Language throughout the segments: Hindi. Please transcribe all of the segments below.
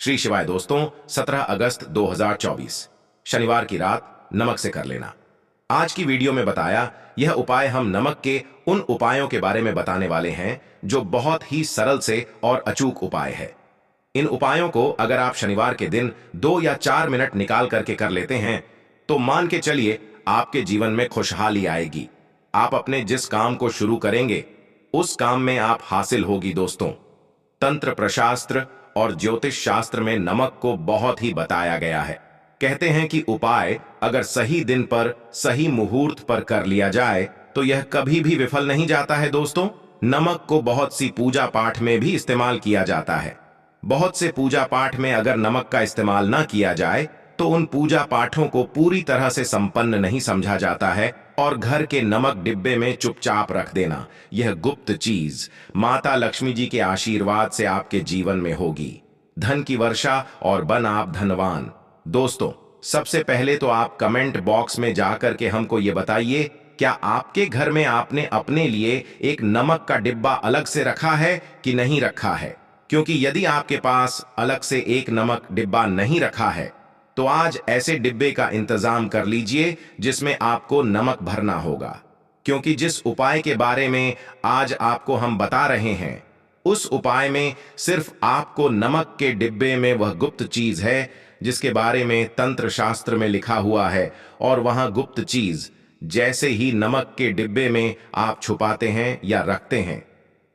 श्री शिवाय दोस्तों, 17 अगस्त 2024 शनिवार की रात नमक से कर लेना। आज की वीडियो में बताया यह उपाय हम नमक के उन उपायों के बारे में बताने वाले हैं जो बहुत ही सरल से और अचूक उपाय है। इन उपायों को अगर आप शनिवार के दिन 2 या 4 मिनट निकाल करके कर लेते हैं तो मान के चलिए आपके जीवन में खुशहाली आएगी। आप अपने जिस काम को शुरू करेंगे उस काम में आप हासिल होगी। दोस्तों, तंत्र प्रशास्त्र और ज्योतिष शास्त्र में नमक को बहुत ही बताया गया है। कहते हैं कि उपाय अगर सही दिन पर सही मुहूर्त पर कर लिया जाए तो यह कभी भी विफल नहीं जाता है। दोस्तों, नमक को बहुत सी पूजा पाठ में भी इस्तेमाल किया जाता है। बहुत से पूजा पाठ में अगर नमक का इस्तेमाल ना किया जाए तो उन पूजा पाठों को पूरी तरह से संपन्न नहीं समझा जाता है और घर के नमक डिब्बे में चुपचाप रख देना, यह गुप्त चीज माता लक्ष्मी जी के आशीर्वाद से आपके जीवन में होगी। धन की वर्षा और बन आप धनवान। दोस्तों, सबसे पहले तो आप कमेंट बॉक्स में जाकर के हमको ये बताइए, क्या आपके घर में आपने अपने लिए एक नमक का डिब्बा अलग से रखा है कि नहीं रखा है? क्योंकि यदि आपके पास अलग से एक नमक डिब्बा नहीं रखा है तो आज ऐसे डिब्बे का इंतजाम कर लीजिए जिसमें आपको नमक भरना होगा। क्योंकि जिस उपाय के बारे में आज आपको हम बता रहे हैं उस उपाय में सिर्फ आपको नमक के डिब्बे में वह गुप्त चीज है जिसके बारे में तंत्र शास्त्र में लिखा हुआ है, और वहां गुप्त चीज जैसे ही नमक के डिब्बे में आप छुपाते हैं या रखते हैं,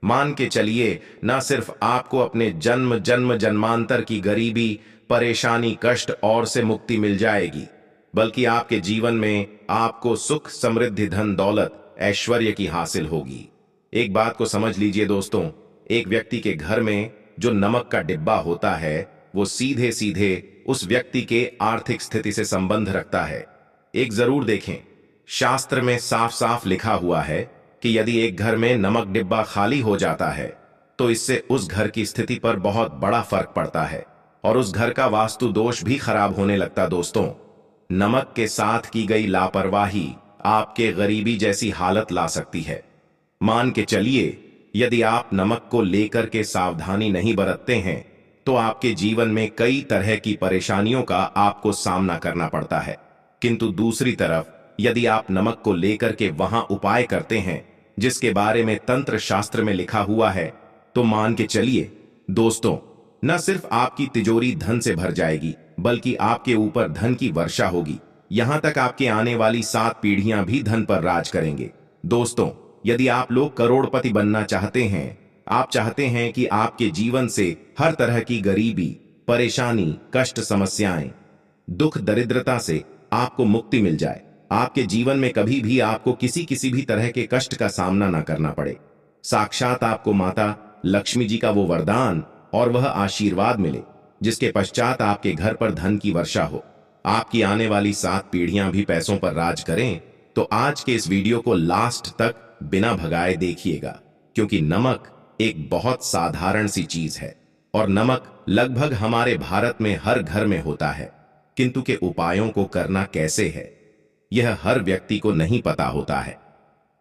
मान के चलिए न सिर्फ आपको अपने जन्म जन्म जन्मांतर की गरीबी, परेशानी, कष्ट और से मुक्ति मिल जाएगी, बल्कि आपके जीवन में आपको सुख, समृद्धि, धन दौलत, ऐश्वर्य की हासिल होगी। एक बात को समझ लीजिए दोस्तों, एक व्यक्ति के घर में जो नमक का डिब्बा होता है वो सीधे सीधे उस व्यक्ति के आर्थिक स्थिति से संबंध रखता है। एक जरूर देखें, शास्त्र में साफ साफ लिखा हुआ है कि यदि एक घर में नमक डिब्बा खाली हो जाता है तो इससे उस घर की स्थिति पर बहुत बड़ा फर्क पड़ता है और उस घर का वास्तु दोष भी खराब होने लगता। दोस्तों, नमक के साथ की गई लापरवाही आपके गरीबी जैसी हालत ला सकती है। मान के चलिए यदि आप नमक को लेकर के सावधानी नहीं बरतते हैं तो आपके जीवन में कई तरह की परेशानियों का आपको सामना करना पड़ता है। किंतु दूसरी तरफ यदि आप नमक को लेकर के वहां उपाय करते हैं जिसके बारे में तंत्र शास्त्र में लिखा हुआ है तो मान के चलिए दोस्तों, न सिर्फ आपकी तिजोरी धन से भर जाएगी बल्कि आपके ऊपर धन की वर्षा होगी। यहां तक आपके आने वाली 7 पीढ़ियां भी धन पर राज करेंगे। दोस्तों, यदि आप लोग करोड़पति बनना चाहते हैं, आप चाहते हैं कि आपके जीवन से हर तरह की गरीबी, परेशानी, कष्ट, समस्याएं, दुख, दरिद्रता से आपको मुक्ति मिल जाए, आपके जीवन में कभी भी आपको किसी भी तरह के कष्ट का सामना ना करना पड़े, साक्षात आपको माता लक्ष्मी जी का वो वरदान और वह आशीर्वाद मिले जिसके पश्चात आपके घर पर धन की वर्षा हो, आपकी आने वाली 7 पीढ़ियां भी पैसों पर राज करें, तो आज के इस वीडियो को लास्ट तक बिना भगाए देखिएगा। क्योंकि नमक एक बहुत साधारण सी चीज है और नमक लगभग हमारे भारत में हर घर में होता है, किंतु के उपायों को करना कैसे है यह हर व्यक्ति को नहीं पता होता है।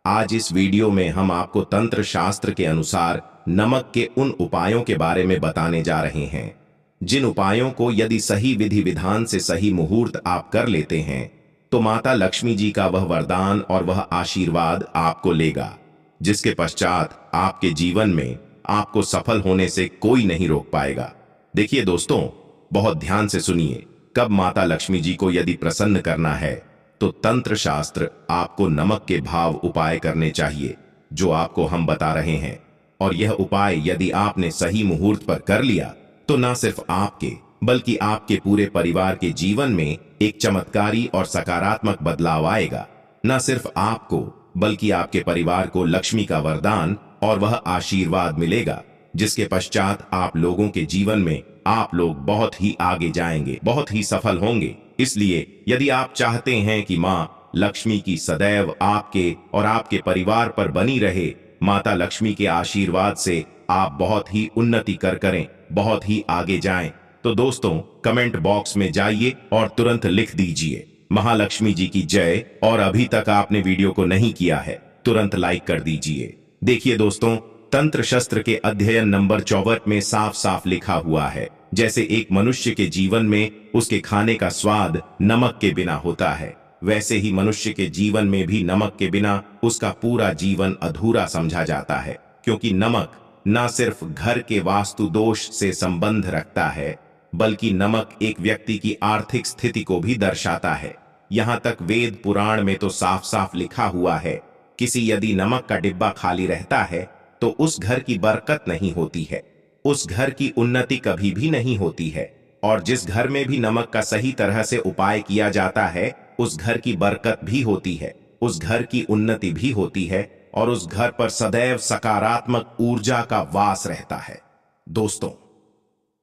आज इस वीडियो में हम आपको तंत्र शास्त्र के अनुसार नमक के उन उपायों के बारे में बताने जा रहे हैं जिन उपायों को यदि सही विधि विधान से सही मुहूर्त आप कर लेते हैं तो माता लक्ष्मी जी का वह वरदान और वह आशीर्वाद आपको लेगा, जिसके पश्चात आपके जीवन में आपको सफल होने से कोई नहीं रोक पाएगा। देखिए दोस्तों, बहुत ध्यान से सुनिए, कब माता लक्ष्मी जी को यदि प्रसन्न करना है तो तंत्र शास्त्र आपको नमक के भाव उपाय करने चाहिए जो आपको हम बता रहे हैं। और यह उपाय यदि आपने सही मुहूर्त पर कर लिया तो न सिर्फ आपके बल्कि आपके पूरे परिवार के जीवन में एक चमत्कारी और सकारात्मक बदलाव आएगा। न सिर्फ आपको बल्कि आपके परिवार को लक्ष्मी का वरदान और वह आशीर्वाद मिलेगा जिसके पश्चात आप लोगों के जीवन में आप लोग बहुत ही आगे जाएंगे, बहुत ही सफल होंगे। इसलिए यदि आप चाहते हैं कि मां लक्ष्मी की सदैव आपके और आपके परिवार पर बनी रहे, माता लक्ष्मी के आशीर्वाद से आप बहुत ही उन्नति करें, बहुत ही आगे जाएं, तो दोस्तों कमेंट बॉक्स में जाइए और तुरंत लिख दीजिए महालक्ष्मी जी की जय। और अभी तक आपने वीडियो को नहीं किया है तुरंत लाइक कर दीजिए। देखिए दोस्तों, तंत्र शस्त्र के अध्ययन नंबर 64 में साफ साफ लिखा हुआ है, जैसे एक मनुष्य के जीवन में उसके खाने का स्वाद नमक के बिना होता है, वैसे ही मनुष्य के जीवन में भी नमक के बिना उसका पूरा जीवन अधूरा समझा जाता है। क्योंकि नमक न सिर्फ घर के वास्तु दोष से संबंध रखता है, बल्कि नमक एक व्यक्ति की आर्थिक स्थिति को भी दर्शाता है। यहाँ तक वेद पुराण में तो साफ साफ लिखा हुआ है, किसी यदि नमक का डिब्बा खाली रहता है तो उस घर की बरकत नहीं होती है, उस घर की उन्नति कभी भी नहीं होती है। और जिस घर में भी नमक का सही तरह से उपाय किया जाता है, उस घर की बरकत भी होती है, उस घर की उन्नति भी होती है और उस घर पर सदैव सकारात्मक ऊर्जा का वास रहता है। दोस्तों,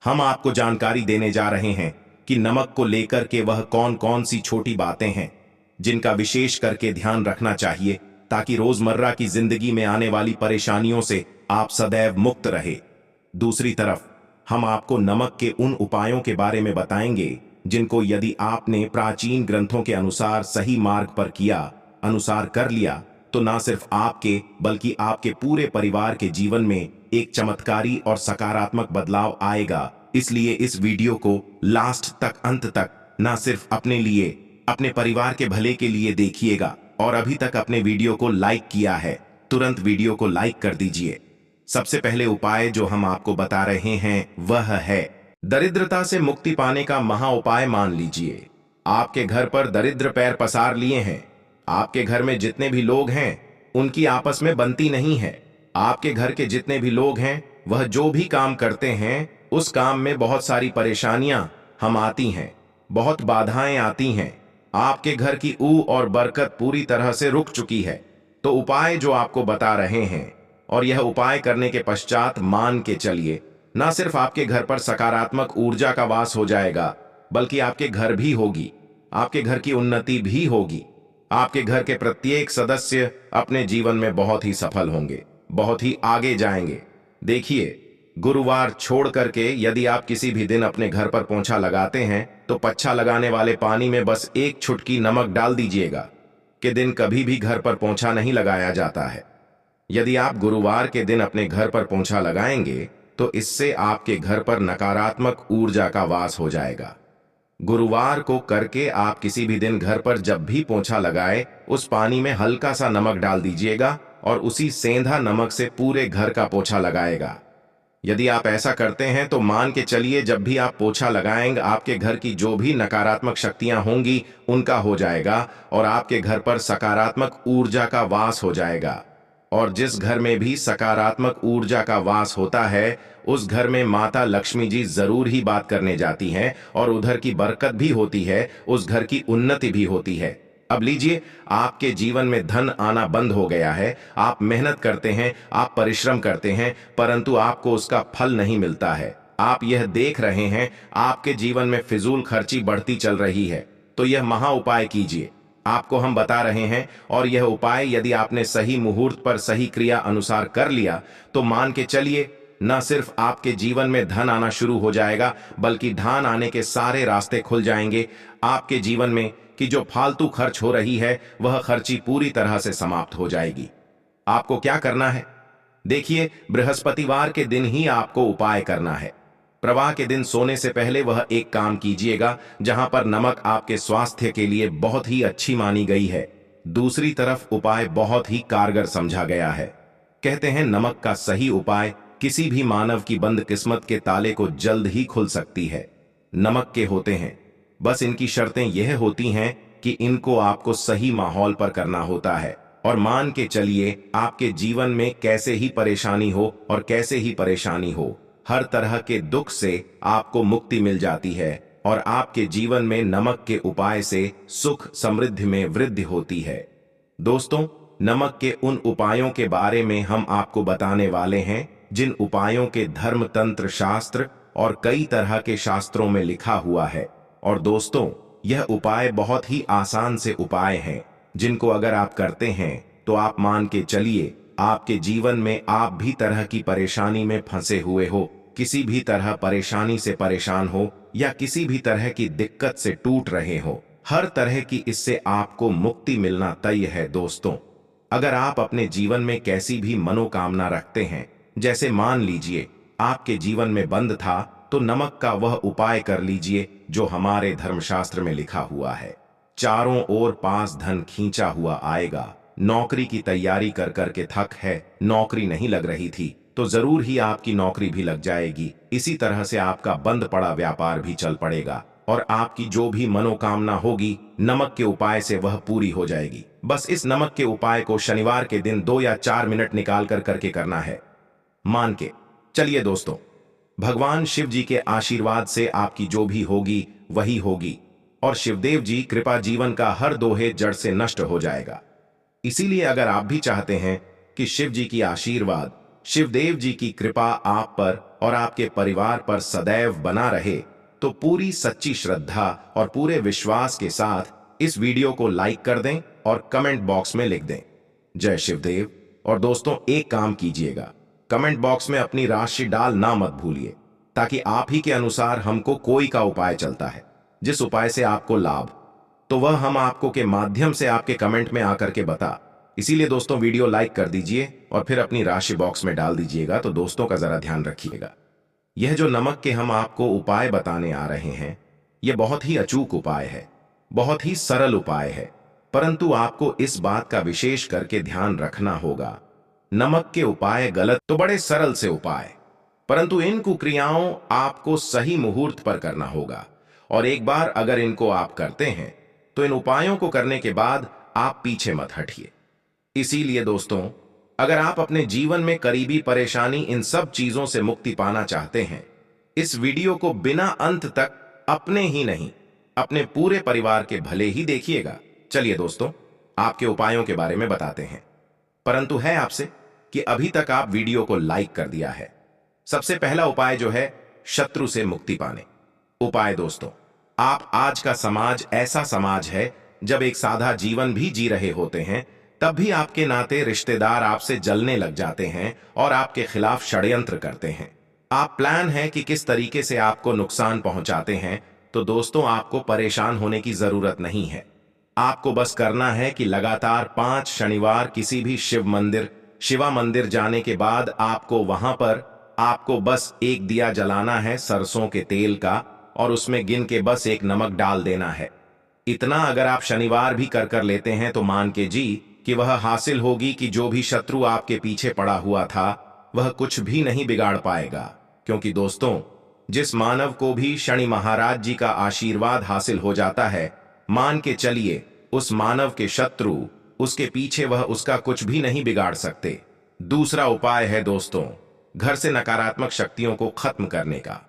हम आपको जानकारी देने जा रहे हैं कि नमक को लेकर के वह कौन कौन सी छोटी बातें हैं जिनका विशेष करके ध्यान रखना चाहिए, ताकि रोजमर्रा की जिंदगी में आने वाली परेशानियों से आप सदैव मुक्त रहे। दूसरी तरफ हम आपको नमक के उन उपायों के बारे में बताएंगे जिनको यदि आपने प्राचीन ग्रंथों के अनुसार सही मार्ग पर किया, अनुसार कर लिया, तो ना सिर्फ आपके बल्कि आपके पूरे परिवार के जीवन में एक चमत्कारी और सकारात्मक बदलाव आएगा। इसलिए इस वीडियो को लास्ट तक, अंत तक ना सिर्फ अपने लिए, अपने परिवार के भले के लिए देखिएगा। और अभी तक अपने वीडियो को लाइक किया है, तुरंत वीडियो को लाइक कर दीजिए। सबसे पहले उपाय जो हम आपको बता रहे हैं वह है दरिद्रता से मुक्ति पाने का महा उपाय। मान लीजिए आपके घर पर दरिद्र पैर पसार लिए हैं, आपके घर में जितने भी लोग हैं उनकी आपस में बनती नहीं है, आपके घर के जितने भी लोग हैं वह जो भी काम करते हैं उस काम में बहुत सारी परेशानियां हम आती हैं, बहुत बाधाएं आती हैं, आपके घर की ऊ और बरकत पूरी तरह से रुक चुकी है। तो उपाय जो आपको बता रहे हैं, और यह उपाय करने के पश्चात मान के चलिए, ना सिर्फ आपके घर पर सकारात्मक ऊर्जा का वास हो जाएगा, बल्कि आपके घर भी होगी, आपके घर की उन्नति भी होगी, आपके घर के प्रत्येक सदस्य अपने जीवन में बहुत ही सफल होंगे, बहुत ही आगे जाएंगे। देखिए, गुरुवार छोड़ करके यदि आप किसी भी दिन अपने घर पर पोंछा लगाते हैं तो पच्छा लगाने वाले पानी में बस एक चुटकी नमक डाल दीजिएगा। के दिन कभी भी घर पर पोंछा नहीं लगाया जाता है। यदि आप गुरुवार के दिन अपने घर पर पोंछा लगाएंगे तो इससे आपके घर पर नकारात्मक ऊर्जा का वास हो जाएगा। गुरुवार को करके आप किसी भी दिन घर पर जब भी पोंछा लगाए उस पानी में हल्का सा नमक डाल दीजिएगा और उसी सेंधा नमक से पूरे घर का पोछा लगाएगा। यदि आप ऐसा करते हैं तो मान के चलिए जब भी आप पोछा लगाएंगे आपके घर की जो भी नकारात्मक शक्तियां होंगी उनका हो जाएगा और आपके घर पर सकारात्मक ऊर्जा का वास हो जाएगा। और जिस घर में भी सकारात्मक ऊर्जा का वास होता है उस घर में माता लक्ष्मी जी जरूर ही बात करने जाती हैं और उधर की बरकत भी होती है, उस घर की उन्नति भी होती है। अब लीजिए, आपके जीवन में धन आना बंद हो गया है, आप मेहनत करते हैं, आप परिश्रम करते हैं, परंतु आपको उसका फल नहीं मिलता है। आप यह देख रहे हैं आपके जीवन में फिजूल खर्ची बढ़ती चल रही है, तो यह महा उपाय कीजिए, आपको हम बता रहे हैं। और यह उपाय यदि आपने सही मुहूर्त पर सही क्रिया अनुसार कर लिया तो मान के चलिए न सिर्फ आपके जीवन में धन आना शुरू हो जाएगा, बल्कि धन आने के सारे रास्ते खुल जाएंगे। आपके जीवन में कि जो फालतू खर्च हो रही है वह खर्ची पूरी तरह से समाप्त हो जाएगी। आपको क्या करना है? देखिए, बृहस्पतिवार के दिन ही आपको उपाय करना है। प्रवाह के दिन सोने से पहले वह एक काम कीजिएगा जहां पर नमक आपके स्वास्थ्य के लिए बहुत ही अच्छी मानी गई है। दूसरी तरफ उपाय बहुत ही कारगर समझा गया है। कहते हैं नमक का सही उपाय किसी भी मानव की बंद किस्मत के ताले को जल्द ही खुल सकती है। नमक के होते हैं, बस इनकी शर्तें यह होती हैं कि इनको आपको सही माहौल पर करना होता है। और मान के चलिए आपके जीवन में कैसे ही परेशानी हो और कैसे ही परेशानी हो, हर तरह के दुख से आपको मुक्ति मिल जाती है और आपके जीवन में नमक के उपाय से सुख समृद्धि में वृद्धि होती है। दोस्तों, नमक के उन उपायों के बारे में हम आपको बताने वाले हैं जिन उपायों के धर्म तंत्र शास्त्र और कई तरह के शास्त्रों में लिखा हुआ है। और दोस्तों, यह उपाय बहुत ही आसान से उपाय हैं जिनको अगर आप करते हैं तो आप मान के चलिए आपके जीवन में आप भी तरह की परेशानी में फंसे हुए हो, किसी भी तरह परेशानी से परेशान हो या किसी भी तरह की दिक्कत से टूट रहे हो, हर तरह की इससे आपको मुक्ति मिलना तय है। दोस्तों, अगर आप अपने जीवन में कैसी भी मनोकामना रखते हैं, जैसे मान लीजिए आपके जीवन में बंद था तो नमक का वह उपाय कर लीजिए जो हमारे धर्मशास्त्र में लिखा हुआ है। चारों ओर पास धन खींचा हुआ आएगा। नौकरी की तैयारी कर करके थक है, नौकरी नहीं लग रही थी, तो जरूर ही आपकी नौकरी भी लग जाएगी। इसी तरह से आपका बंद पड़ा व्यापार भी चल पड़ेगा और आपकी जो भी मनोकामना होगी नमक के उपाय से वह पूरी हो जाएगी। बस इस नमक के उपाय को शनिवार के दिन 2 या 4 मिनट निकाल कर करके करना है, मान के चलिए दोस्तों। भगवान शिव जी के आशीर्वाद से आपकी जो भी होगी वही होगी और शिवदेव जी कृपा जीवन का हर दोहे जड़ से नष्ट हो जाएगा। इसीलिए अगर आप भी चाहते हैं कि शिव जी की आशीर्वाद, शिवदेव जी की कृपा आप पर और आपके परिवार पर सदैव बना रहे, तो पूरी सच्ची श्रद्धा और पूरे विश्वास के साथ इस वीडियो को लाइक कर दें और कमेंट बॉक्स में लिख दें जय शिवदेव। और दोस्तों एक काम कीजिएगा, कमेंट बॉक्स में अपनी राशि डालना मत भूलिए, ताकि आप ही के अनुसार हमको कोई का उपाय चलता है, जिस उपाय से आपको लाभ, तो वह हम आपको के माध्यम से आपके कमेंट में आकर के बता। इसीलिए दोस्तों वीडियो लाइक कर दीजिए और फिर अपनी राशि बॉक्स में डाल दीजिएगा। तो दोस्तों का जरा ध्यान रखिएगा, यह जो नमक के हम आपको उपाय बताने आ रहे हैं, यह बहुत ही अचूक उपाय है, बहुत ही सरल उपाय है, परंतु आपको इस बात का विशेष करके ध्यान रखना होगा। नमक के उपाय गलत तो बड़े सरल से उपाय, परंतु इन कुक्रियाओं आपको सही मुहूर्त पर करना होगा। और एक बार अगर इनको आप करते हैं तो इन उपायों को करने के बाद आप पीछे मत हटिए। इसीलिए दोस्तों, अगर आप अपने जीवन में करीबी परेशानी इन सब चीजों से मुक्ति पाना चाहते हैं, इस वीडियो को बिना अंत तक अपने ही नहीं अपने पूरे परिवार के भले ही देखिएगा। चलिए दोस्तों आपके उपायों के बारे में बताते हैं, परंतु है आपसे कि अभी तक आप वीडियो को लाइक कर दिया है। सबसे पहला उपाय जो है शत्रु से मुक्ति पाने उपाय। दोस्तों आप आज का समाज ऐसा समाज है, जब एक सादा जीवन भी जी रहे होते हैं तब भी आपके नाते रिश्तेदार आपसे जलने लग जाते हैं और आपके खिलाफ षड्यंत्र करते हैं। आप प्लान है कि किस तरीके से आपको नुकसान पहुंचाते हैं। तो दोस्तों आपको परेशान होने की जरूरत नहीं है, आपको बस करना है कि लगातार 5 शनिवार किसी भी शिवा मंदिर जाने के बाद आपको वहां पर आपको बस एक दिया जलाना है सरसों के तेल का, और उसमें गिन के बस एक नमक डाल देना है। इतना अगर आप शनिवार भी कर लेते हैं तो मान के जी कि वह हासिल होगी कि जो भी शत्रु आपके पीछे पड़ा हुआ था वह कुछ भी नहीं बिगाड़ पाएगा। क्योंकि दोस्तों जिस मानव को भी शनि महाराज जी का आशीर्वाद हासिल हो जाता है, मान के चलिए उस मानव के शत्रु उसके पीछे वह उसका कुछ भी नहीं बिगाड़ सकते। दूसरा उपाय है दोस्तों घर से नकारात्मक शक्तियों को खत्म करने का,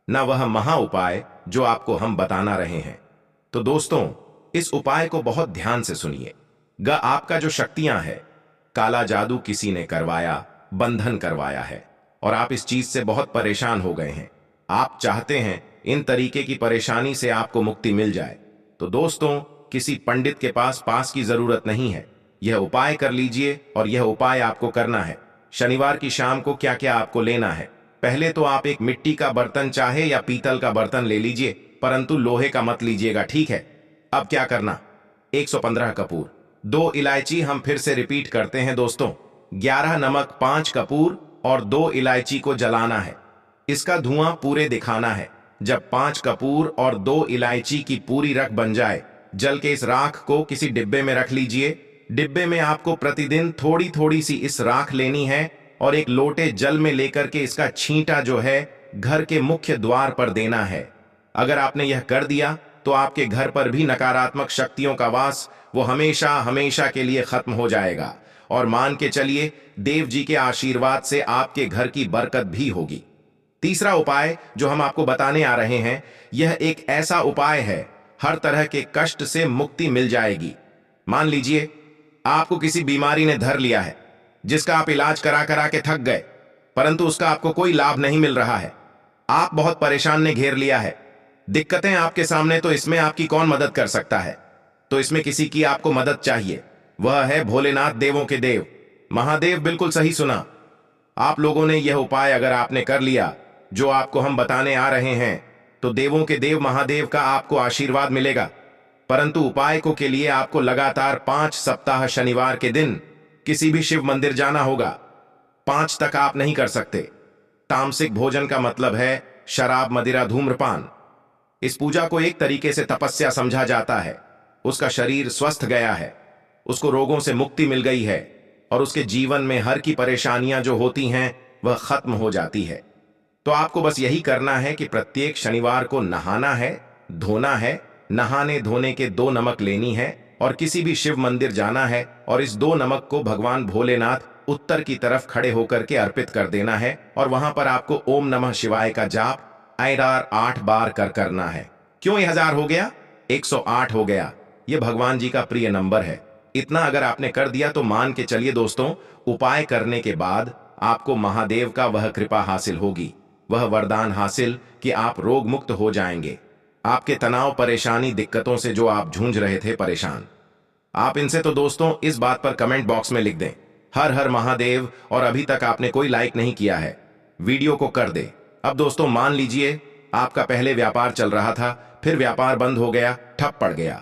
ना वह महा उपाय जो आपको हम बताना रहे हैं। तो दोस्तों इस उपाय को बहुत ध्यान से सुनिए। आपका जो शक्तियां है, काला जादू किसी ने करवाया, बंधन करवाया है और आप इस चीज से बहुत परेशान हो गए हैं, आप चाहते हैं इन तरीके की परेशानी से आपको मुक्ति मिल जाए, तो दोस्तों किसी पंडित के पास की जरूरत नहीं है। यह उपाय कर लीजिए और यह उपाय आपको करना है। शनिवार की शाम को क्या क्या आपको लेना है, पहले तो आप एक मिट्टी का बर्तन चाहे या पीतल का बर्तन ले लीजिए, परंतु लोहे का मत लीजिएगा, ठीक है। अब क्या करना, 115 कपूर, 2 इलायची, हम फिर से रिपीट करते हैं दोस्तों, 11 नमक, 5 कपूर और 2 इलायची को जलाना है। इसका धुआं पूरे दिखाना है। जब 5 कपूर और 2 इलायची की पूरी रख बन जाए, जल के इस राख को किसी डिब्बे में रख लीजिए। डिब्बे में आपको प्रतिदिन थोड़ी थोड़ी सी इस राख लेनी है और एक लोटे जल में लेकर के इसका छींटा जो है घर के मुख्य द्वार पर देना है। अगर आपने यह कर दिया तो आपके घर पर भी नकारात्मक शक्तियों का वास वो हमेशा हमेशा के लिए खत्म हो जाएगा और मान के चलिए देव जी के आशीर्वाद से आपके घर की बरकत भी होगी। तीसरा उपाय जो हम आपको बताने आ रहे हैं, यह एक ऐसा उपाय है, हर तरह के कष्ट से मुक्ति मिल जाएगी। मान लीजिए आपको किसी बीमारी ने धर लिया है, जिसका आप इलाज करा करा के थक गए, परंतु उसका आपको कोई लाभ नहीं मिल रहा है, आप बहुत परेशान ने घेर लिया है, दिक्कतें आपके सामने, तो इसमें आपकी कौन मदद कर सकता है? तो इसमें किसी की आपको मदद चाहिए, वह है भोलेनाथ, देवों के देव महादेव। बिल्कुल सही सुना, आप लोगों ने यह उपाय अगर आपने कर लिया जो आपको हम बताने आ रहे हैं, तो देवों के देव महादेव का आपको आशीर्वाद मिलेगा। परंतु उपाय को के लिए आपको लगातार 5 सप्ताह शनिवार के दिन किसी भी शिव मंदिर जाना होगा। 5 तक आप नहीं कर सकते। तामसिक भोजन का मतलब है शराब, मदिरा, धूम्रपान। इस पूजा को एक तरीके से तपस्या समझा जाता है। उसका शरीर स्वस्थ गया है, उसको रोगों से मुक्ति मिल गई है और उसके जीवन में हर की परेशानियां जो होती हैं वह खत्म हो जाती है। तो आपको बस यही करना है कि प्रत्येक शनिवार को नहाना है, धोना है, नहाने धोने के 2 नमक लेनी है और किसी भी शिव मंदिर जाना है और इस 2 नमक को भगवान भोलेनाथ उत्तर की तरफ खड़े होकर के अर्पित कर देना है और वहां पर आपको ओम नमः शिवाय का जाप आयदार 8 बार करना है। क्यों ये 1000 हो गया? 108 हो गया। ये भगवान जी का प्रिय नंबर है। इतना अगर आपने कर दिया तो मान के चलिए दोस्तों, उपाय करने के बाद आपको महादेव का वह कृपा हासिल होगी, वह वरदान हासिल कि आप रोग मुक्त हो जाएंगे। आपके तनाव, परेशानी, दिक्कतों से जो आप जूझ रहे थे परेशान, आप इनसे तो दोस्तों इस बात पर कमेंट बॉक्स में लिख दें हर हर महादेव। और अभी तक आपने कोई लाइक नहीं किया है, वीडियो को कर दे। अब दोस्तों मान लीजिए आपका पहले व्यापार चल रहा था, फिर व्यापार बंद हो गया, ठप पड़ गया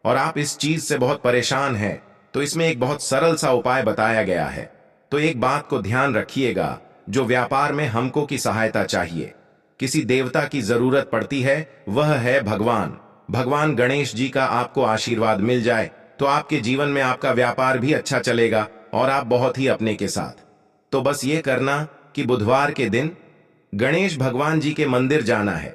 और आप इस चीज से बहुत परेशान हैं, तो इसमें एक बहुत सरल सा उपाय बताया गया है। तो एक बात को ध्यान रखिएगा, जो व्यापार में हमको की सहायता चाहिए, किसी देवता की जरूरत पड़ती है, वह है भगवान गणेश जी का आपको आशीर्वाद मिल जाए तो आपके जीवन में आपका व्यापार भी अच्छा चलेगा और आप बहुत ही अपने के साथ। तो बस ये करना कि बुधवार के दिन गणेश भगवान जी के मंदिर जाना है।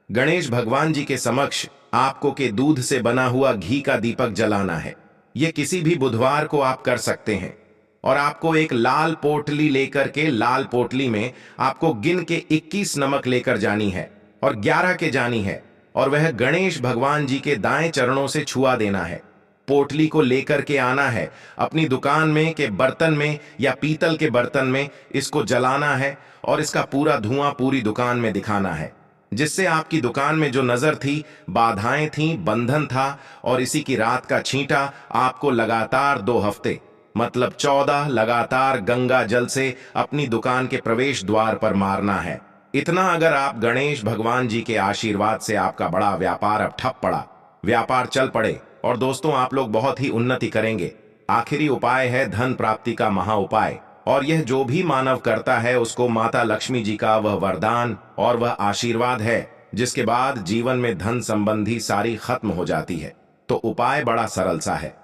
गणेश भगवान जी के समक्ष आपको के दूध से बना हुआ घी का दीपक जलाना है। यह किसी भी बुधवार को आप कर सकते हैं और आपको एक लाल पोटली लेकर के, लाल पोटली में आपको गिन के 21 नमक लेकर जानी है और 11 के जानी है और वह गणेश भगवान जी के दाएं चरणों से छुआ देना है। पोटली को लेकर के आना है, अपनी दुकान में के बर्तन में या पीतल के बर्तन में इसको जलाना है और इसका पूरा धुआं पूरी दुकान में दिखाना है, जिससे आपकी दुकान में जो नजर थी, बाधाएं थी, बंधन था और इसी की रात का छींटा आपको लगातार 2 हफ्ते मतलब 14 लगातार गंगा जल से अपनी दुकान के प्रवेश द्वार पर मारना है। इतना अगर आप गणेश भगवान जी के आशीर्वाद से आपका बड़ा व्यापार अब ठप पड़ा, व्यापार चल पड़े और दोस्तों आप लोग बहुत ही उन्नति करेंगे। आखिरी उपाय है धन प्राप्ति का महा उपाय और यह जो भी मानव करता है उसको माता लक्ष्मी जी का वह वरदान और वह आशीर्वाद है, जिसके बाद जीवन में धन संबंधी सारी खत्म हो जाती है। तो उपाय बड़ा सरल सा है,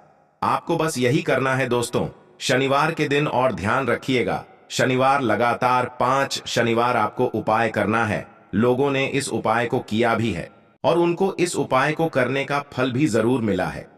आपको बस यही करना है दोस्तों, शनिवार के दिन। और ध्यान रखिएगा, शनिवार लगातार 5 शनिवार आपको उपाय करना है। लोगों ने इस उपाय को किया भी है और उनको इस उपाय को करने का फल भी जरूर मिला है।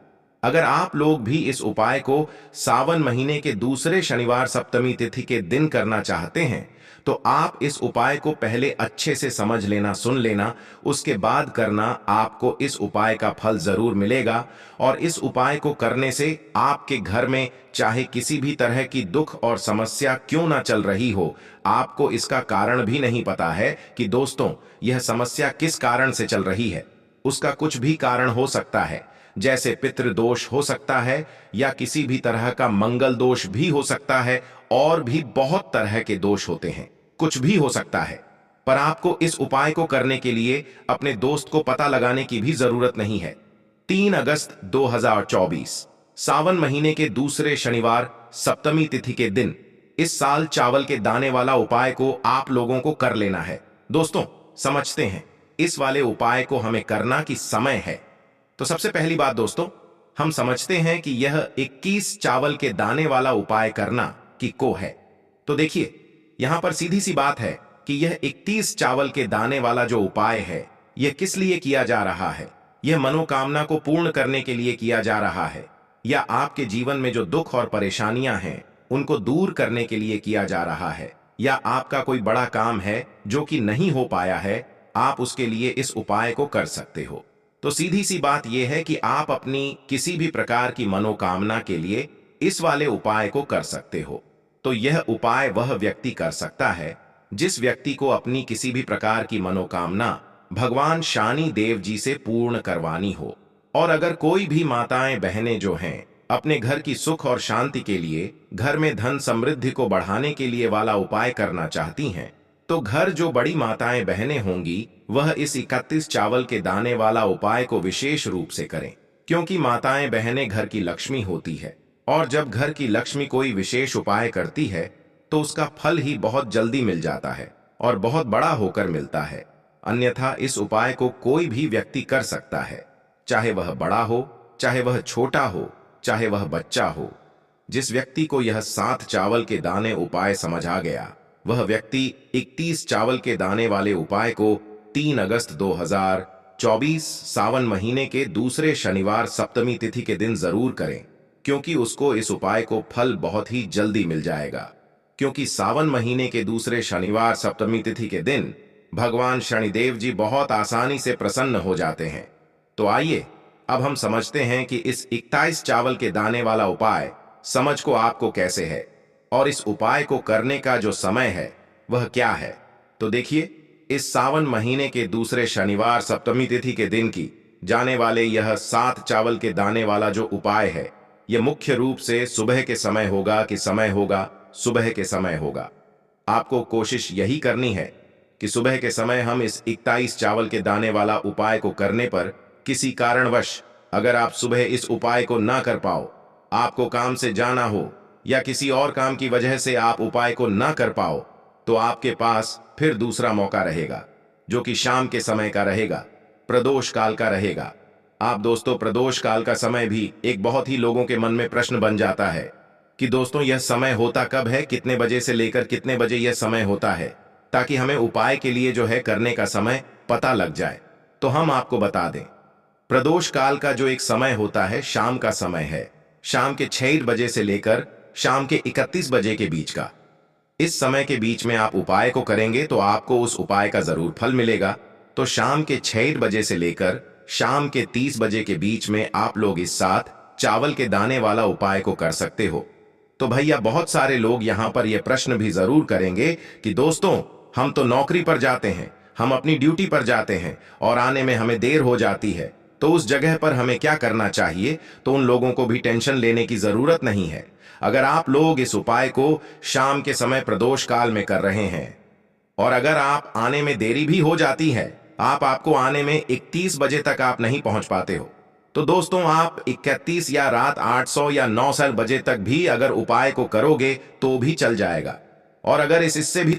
अगर आप लोग भी इस उपाय को सावन महीने के दूसरे शनिवार सप्तमी तिथि के दिन करना चाहते हैं तो आप इस उपाय को पहले अच्छे से समझ लेना, सुन लेना, उसके बाद करना। आपको इस उपाय का फल जरूर मिलेगा और इस उपाय को करने से आपके घर में चाहे किसी भी तरह की दुख और समस्या क्यों ना चल रही हो, आपको इसका कारण भी नहीं पता है कि दोस्तों यह समस्या किस कारण से चल रही है। उसका कुछ भी कारण हो सकता है, जैसे पितृदोष हो सकता है या किसी भी तरह का मंगल दोष भी हो सकता है और भी बहुत तरह के दोष होते हैं, कुछ भी हो सकता है। पर आपको इस उपाय को करने के लिए अपने दोस्त को पता लगाने की भी जरूरत नहीं है। 3 अगस्त 2024 सावन महीने के दूसरे शनिवार सप्तमी तिथि के दिन इस साल चावल के दाने वाला उपाय को आप लोगों को कर लेना है। दोस्तों समझते हैं इस वाले उपाय को हमें करना की समय है। तो सबसे पहली बात दोस्तों, हम समझते हैं कि यह 21 चावल के दाने वाला उपाय करना की को है। तो देखिए यहां पर सीधी सी बात है कि यह 31 चावल के दाने वाला जो उपाय है यह किस लिए किया जा रहा है। यह मनोकामना को पूर्ण करने के लिए किया जा रहा है या आपके जीवन में जो दुख और परेशानियां हैं उनको दूर करने के लिए किया जा रहा है, या आपका कोई बड़ा काम है जो कि नहीं हो पाया है, आप उसके लिए इस उपाय को कर सकते हो। तो सीधी सी बात यह है कि आप अपनी किसी भी प्रकार की मनोकामना के लिए इस वाले उपाय को कर सकते हो। तो यह उपाय वह व्यक्ति कर सकता है जिस व्यक्ति को अपनी किसी भी प्रकार की मनोकामना भगवान शनि देव जी से पूर्ण करवानी हो। और अगर कोई भी माताएं बहनें जो हैं अपने घर की सुख और शांति के लिए, घर में धन समृद्धि को बढ़ाने के लिए वाला उपाय करना चाहती हैं, तो घर जो बड़ी माताएं बहनें होंगी वह इस 31 चावल के दाने वाला उपाय को विशेष रूप से करें, क्योंकि माताएं बहनें घर की लक्ष्मी होती है और जब घर की लक्ष्मी कोई विशेष उपाय करती है तो उसका फल ही बहुत जल्दी मिल जाता है और बहुत बड़ा होकर मिलता है। अन्यथा इस उपाय को कोई भी व्यक्ति कर सकता है, चाहे वह बड़ा हो, चाहे वह छोटा हो, चाहे वह बच्चा हो। जिस व्यक्ति को यह 7 चावल के दाने उपाय समझ आ गया, वह व्यक्ति 31 चावल के दाने वाले उपाय को 3 अगस्त 2024 सावन महीने के दूसरे शनिवार सप्तमी तिथि के दिन जरूर करें, क्योंकि उसको इस उपाय को फल बहुत ही जल्दी मिल जाएगा। क्योंकि सावन महीने के दूसरे शनिवार सप्तमी तिथि के दिन भगवान शनिदेव जी बहुत आसानी से प्रसन्न हो जाते हैं। तो आइए अब हम समझते हैं कि इस 21 चावल के दाने वाला उपाय समझ को आपको कैसे है और इस उपाय को करने का जो समय है वह क्या है। तो देखिए, इस सावन महीने के दूसरे शनिवार सप्तमी तिथि के दिन की जाने वाले यह 7 चावल के दाने वाला जो उपाय है, यह मुख्य रूप से सुबह के समय होगा कि समय होगा सुबह के समय होगा। आपको कोशिश यही करनी है कि सुबह के समय हम इस 21 चावल के दाने वाला उपाय को करने पर किसी कारणवश अगर आप सुबह इस उपाय को ना कर पाओ, आपको काम से जाना हो या किसी और काम की वजह से आप उपाय को ना कर पाओ, तो आपके पास फिर दूसरा मौका रहेगा, जो कि शाम के समय का रहेगा, प्रदोष काल का रहेगा। आप दोस्तों, प्रदोष काल का समय भी एक बहुत ही लोगों के मन में प्रश्न बन जाता है कि दोस्तों यह समय होता कब है, कितने बजे से लेकर कितने बजे यह समय होता है, ताकि हमें उपाय के लिए जो है करने का समय पता लग जाए। तो हम आपको बता दें, प्रदोष काल का जो एक समय होता है शाम का समय है, शाम के 6 बजे से लेकर शाम के 31 बजे के बीच का। इस समय के बीच में आप उपाय को करेंगे तो आपको उस उपाय का जरूर फल मिलेगा। तो शाम के 6 बजे से लेकर शाम के 30 बजे के बीच में आप लोग इस 7 चावल के दाने वाला उपाय को कर सकते हो। तो भैया, बहुत सारे लोग यहां पर यह प्रश्न भी जरूर करेंगे कि दोस्तों हम तो नौकरी पर जाते हैं, हम अपनी ड्यूटी पर जाते हैं और आने में हमें देर हो जाती है, तो उस जगह पर हमें क्या करना चाहिए। तो उन लोगों को भी टेंशन लेने की जरूरत नहीं है। अगर आप लोग इस उपाय को शाम के समय प्रदोष काल में कर रहे हैं और अगर आप आने में देरी भी हो जाती है, आपको आने में 31 बजे तक आप नहीं पहुंच पाते हो, तो दोस्तों आप 31 या रात 800 या 900 बजे तक भी अगर उपाय को करोगे तो भी चल जाएगा। और अगर इससे भी